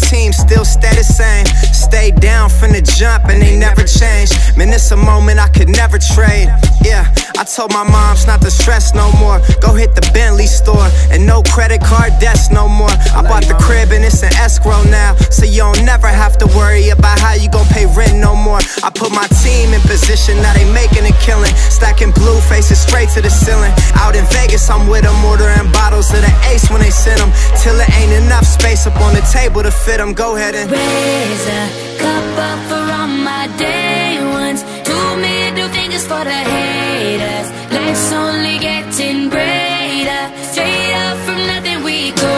team still stay the same. Stay down from the jump and they never change. Man, it's a moment I could never trade. Yeah, I told my moms not to stress no more. Go hit the Bentley store and no credit card debts no more. I bought the crib and it's an escrow now, so you don't never have to worry about how you gon' pay rent no more. I put my team in position, now they making a killing. Stacking blue faces straight to the ceiling. Out in Vegas, I'm with them, ordering bottles of the Ace when they send them, till it ain't enough space up on the table to fit them. Go ahead and raise a cup up for all my day ones. 2 middle fingers for the haters. Life's only getting greater. Straight up from nothing we go.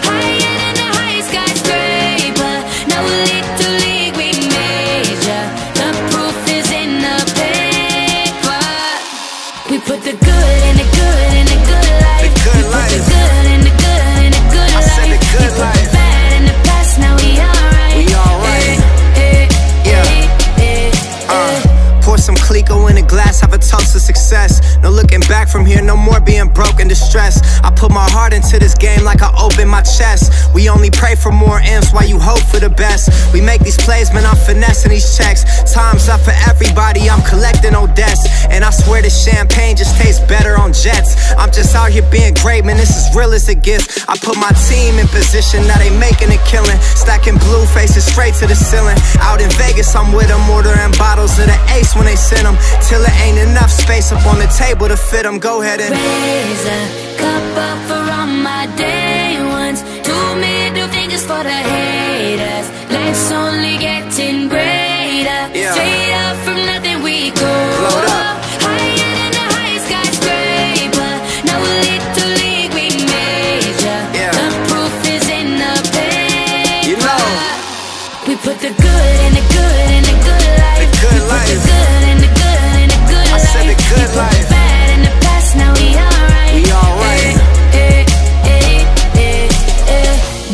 Higher than the highest skyscraper. No little league we major. The proof is in the paper. We put the good in the good in the good life. The good we life. put the good in the good in the good life. I said the good we life. Put the bad in the past, now we alright. We alright. Pour some Clico in a glass, have a toast to success. No looking back from here, no more being broke and distressed. I put my heart into this game like I open my chest. We only pray for more M's while you hope for the best. We make these plays, man, I'm finessing these checks. Time's up for everybody, I'm collecting on debts. And I swear this champagne just tastes better on jets. I'm just out here being great, man, this is real as it gets. I put my team in position, now they making a killing. Stacking blue faces straight to the ceiling. Out in Vegas, I'm with them, ordering bottles of the Ace when they send them, till it ain't enough space up on the table to fit them. Go ahead and raise a cup up for all my day ones. 2 middle fingers for the haters. Life's only getting greater. Yeah. Straight up from nothing we go. Load up. Higher than the highest skyscraper. No little league we major. Yeah. The proof is in the paper. You know. We put the good in the good in the good life. The good we life. Put the good in the good in the good I life. said the good we life. Put the bad in the past, now we alright. We alright.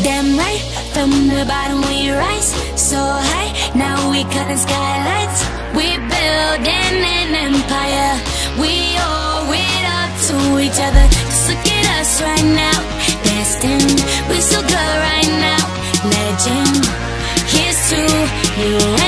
Damn right, from the bottom we rise so high. Now we cutting skylights. We building an empire. We owe it up to each other. Just look at us right now. Destined, we so good right now. Legend, here's to you.